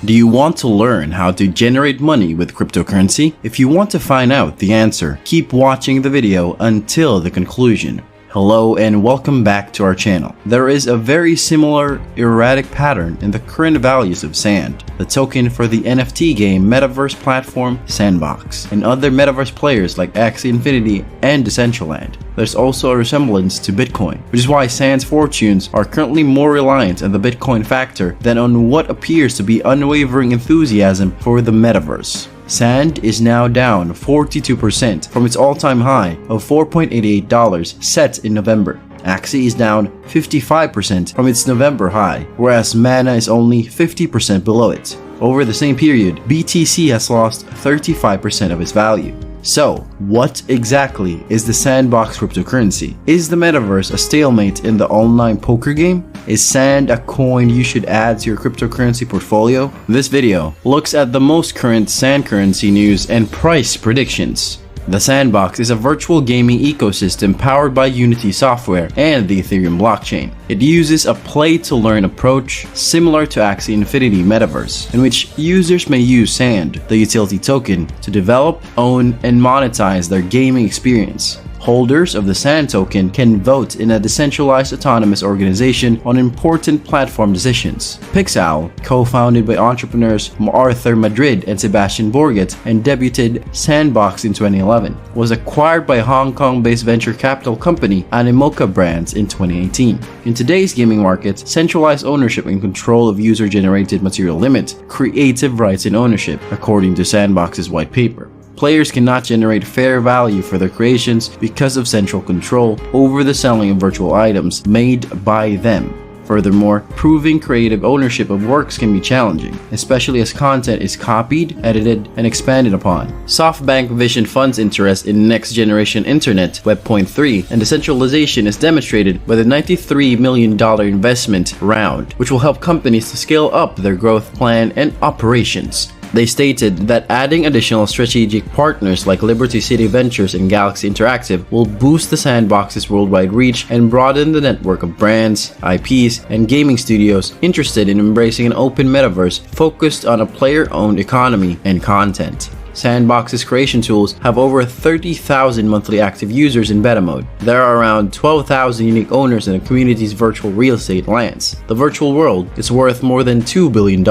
Do you want to learn how to generate money with cryptocurrency? If you want to find out the answer, keep watching the video until the conclusion. Hello and welcome back to our channel. There is a very similar erratic pattern in the current values of Sand, the token for the NFT game Metaverse platform Sandbox, and other Metaverse players like Axie Infinity and Decentraland. There's also a resemblance to Bitcoin, which is why Sand's fortunes are currently more reliant on the Bitcoin factor than on what appears to be unwavering enthusiasm for the Metaverse. Sand is now down 42% from its all-time high of $4.88 set in November. Axie is down 55% from its November high, whereas Mana is only 50% below it. Over the same period, BTC has lost 35% of its value. So, what exactly is the Sandbox cryptocurrency? Is the Metaverse a stalemate in the online poker game? Is Sand a coin you should add to your cryptocurrency portfolio? This video looks at the most current Sand currency news and price predictions. The Sandbox is a virtual gaming ecosystem powered by Unity software and the Ethereum blockchain. It uses a play-to-learn approach similar to Axie Infinity Metaverse, in which users may use Sand, the utility token, to develop, own, and monetize their gaming experience. Holders of the Sand token can vote in a decentralized autonomous organization on important platform decisions. Pixel, co-founded by entrepreneurs Arthur Madrid and Sebastian Bourget and debuted Sandbox in 2011, was acquired by Hong Kong-based venture capital company Animoca Brands in 2018. In today's gaming market, centralized ownership and control of user-generated material limit creative rights in ownership, according to Sandbox's white paper. Players cannot generate fair value for their creations because of central control over the selling of virtual items made by them. Furthermore, proving creative ownership of works can be challenging, especially as content is copied, edited, and expanded upon. SoftBank Vision Fund's interest in next-generation internet, Web.3, and decentralization is demonstrated by the $93 million investment round, which will help companies to scale up their growth plan and operations. They stated that adding additional strategic partners like Liberty City Ventures and Galaxy Interactive will boost the Sandbox's worldwide reach and broaden the network of brands, IPs, and gaming studios interested in embracing an open metaverse focused on a player-owned economy and content. Sandbox's creation tools have over 30,000 monthly active users in beta mode. There are around 12,000 unique owners in the community's virtual real estate lands. The virtual world is worth more than $2 billion.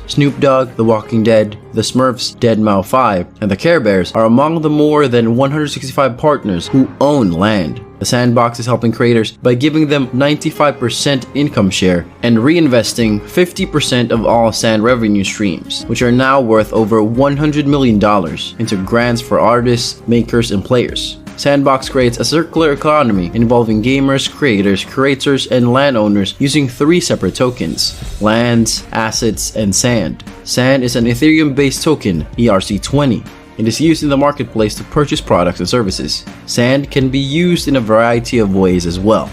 Snoop Dogg, The Walking Dead, The Smurfs, Deadmau 5, and the Care Bears are among the more than 165 partners who own land. The Sandbox is helping creators by giving them 95% income share and reinvesting 50% of all Sand revenue streams, which are now worth over $100 million, into grants for artists, makers, and players. Sandbox creates a circular economy involving gamers, creators, curators, and landowners using three separate tokens: lands, assets, and Sand. Sand is an Ethereum-based token, ERC20. It is used in the marketplace to purchase products and services. Sand can be used in a variety of ways as well.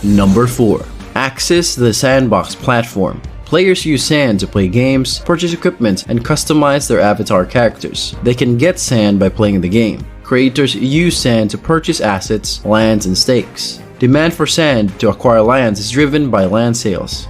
Number 4. Access the Sandbox platform. Players use Sand to play games, purchase equipment, and customize their avatar characters. They can get Sand by playing the game. Creators use Sand to purchase assets, lands, and stakes. Demand for Sand to acquire lands is driven by land sales.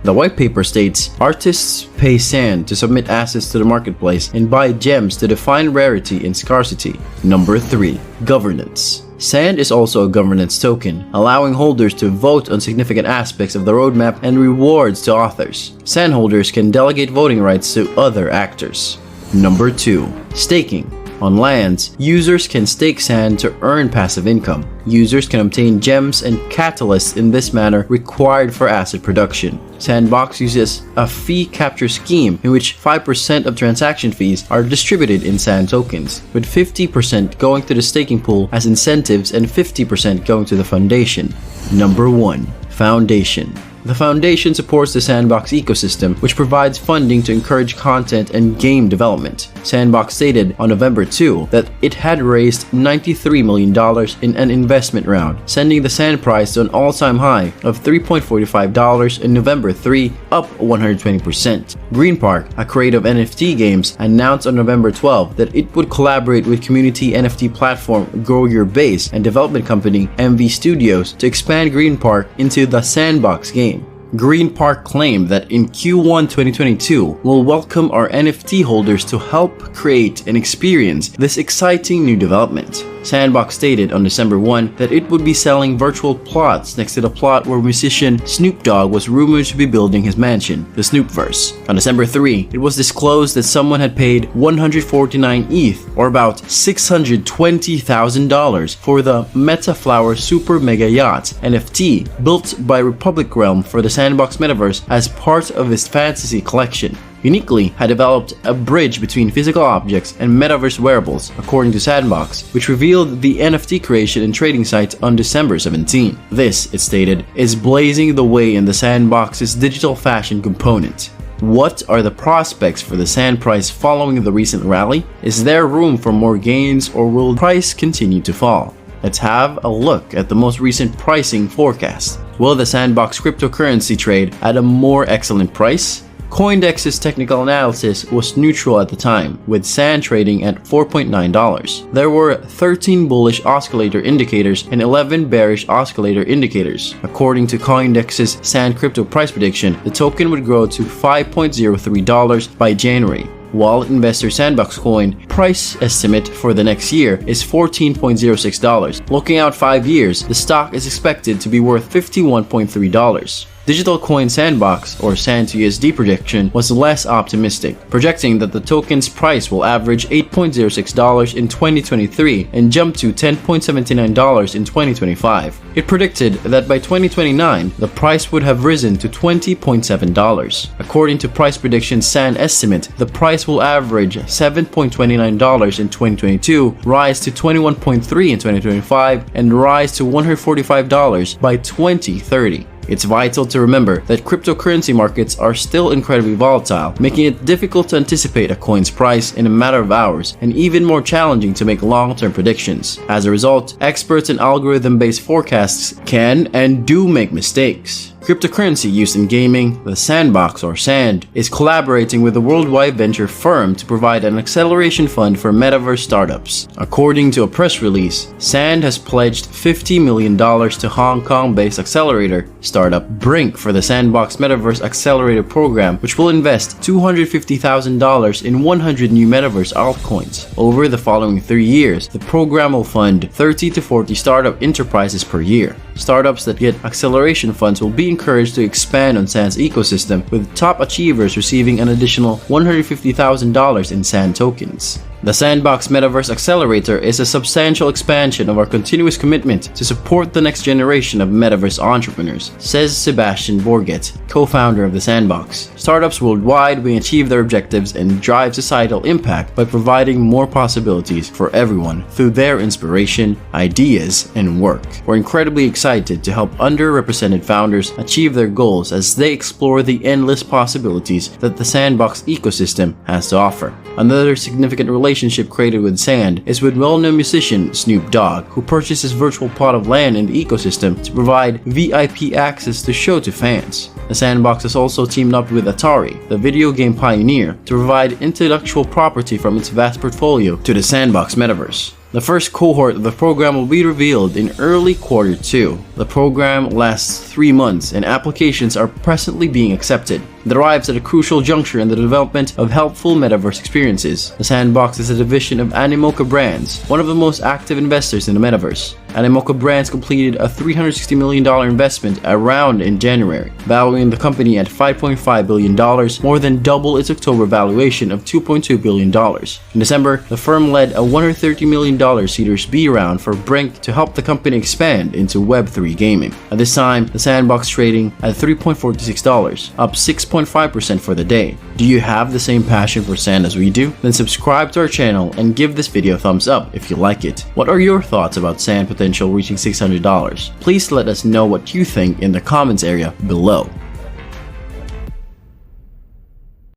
The white paper states, artists pay Sand to submit assets to the marketplace and buy gems to define rarity and scarcity. Number 3. Governance. Sand is also a governance token, allowing holders to vote on significant aspects of the roadmap and rewards to authors. Sand holders can delegate voting rights to other actors. Number 2. Staking. On lands, users can stake Sand to earn passive income. Users can obtain gems and catalysts in this manner required for asset production. Sandbox uses a fee capture scheme in which 5% of transaction fees are distributed in Sand tokens, with 50% going to the staking pool as incentives and 50% going to the foundation. Number 1. Foundation. The foundation supports the Sandbox ecosystem, which provides funding to encourage content and game development. Sandbox stated on November 2 that it had raised $93 million in an investment round, sending the Sand price to an all-time high of $3.45 in November 3, up 120%. Green Park, a creator of NFT games, announced on November 12 that it would collaborate with community NFT platform Grow Your Base and development company MV Studios to expand Green Park into the Sandbox game. Green Park claimed that in Q1 2022, we'll welcome our NFT holders to help create and experience this exciting new development. Sandbox stated on December 1 that it would be selling virtual plots next to the plot where musician Snoop Dogg was rumored to be building his mansion, the Snoopverse. On December 3, it was disclosed that someone had paid 149 ETH, or about $620,000, for the Metaflower Super Mega Yacht NFT built by Republic Realm for the Sandbox Metaverse as part of its fantasy collection. Uniquely had developed a bridge between physical objects and metaverse wearables, according to Sandbox, which revealed the NFT creation and trading site on December 17. This, it stated, is blazing the way in the Sandbox's digital fashion component. What are the prospects for the sand price following the recent rally? Is there room for more gains, or will the price continue to fall? Let's have a look at the most recent pricing forecast. Will the Sandbox cryptocurrency trade at a more excellent price? CoinDex's technical analysis was neutral at the time, with SAND trading at $4.9. There were 13 bullish oscillator indicators and 11 bearish oscillator indicators. According to CoinDex's SAND crypto price prediction, the token would grow to $5.03 by January, while investor Sandbox Coin price estimate for the next year is $14.06. Looking out 5 years, the stock is expected to be worth $51.3. Digital coin Sandbox, or SAND to USD projection, was less optimistic, projecting that the token's price will average $8.06 in 2023 and jump to $10.79 in 2025. It predicted that by 2029, the price would have risen to $20.7. According to price prediction SAND estimate, the price will average $7.29 in 2022, rise to $21.3 in 2025, and rise to $145 by 2030. It's vital to remember that cryptocurrency markets are still incredibly volatile, making it difficult to anticipate a coin's price in a matter of hours, and even more challenging to make long-term predictions. As a result, experts in algorithm-based forecasts can and do make mistakes. Cryptocurrency used in gaming, the Sandbox, or SAND, is collaborating with a worldwide venture firm to provide an acceleration fund for metaverse startups. According to a press release, SAND has pledged $50 million to Hong Kong-based accelerator startup Brink for the Sandbox Metaverse Accelerator Program, which will invest $250,000 in 100 new metaverse altcoins. Over the following 3 years, the program will fund 30 to 40 startup enterprises per year. Startups that get acceleration funds will be encouraged to expand on SAND's ecosystem, with top achievers receiving an additional $150,000 in SAND tokens. The Sandbox Metaverse Accelerator is a substantial expansion of our continuous commitment to support the next generation of metaverse entrepreneurs, says Sebastian Borget, co-founder of the Sandbox. Startups worldwide will achieve their objectives and drive societal impact by providing more possibilities for everyone through their inspiration, ideas, and work. We're incredibly excited to help underrepresented founders achieve their goals as they explore the endless possibilities that the Sandbox ecosystem has to offer. Another significant relationship created with SAND is with well-known musician Snoop Dogg, who purchased his virtual plot of land in the ecosystem to provide VIP access to show to fans. The Sandbox has also teamed up with Atari, the video game pioneer, to provide intellectual property from its vast portfolio to the Sandbox Metaverse. The first cohort of the program will be revealed in early Q2. The program lasts 3 months and applications are presently being accepted. It arrives at a crucial juncture in the development of helpful metaverse experiences. The Sandbox is a division of Animoca Brands, one of the most active investors in the metaverse. Animoca Brands completed a $360 million investment around in January, valuing the company at $5.5 billion, more than double its October valuation of $2.2 billion. In December, the firm led a $130 million Series B round for Brink to help the company expand into Web3 gaming. At this time, the Sandbox trading at $3.46, up 6.5% for the day. Do you have the same passion for SAND as we do? Then subscribe to our channel and give this video a thumbs up if you like it. What are your thoughts about SAND potential reaching $600? Please let us know what you think in the comments area below.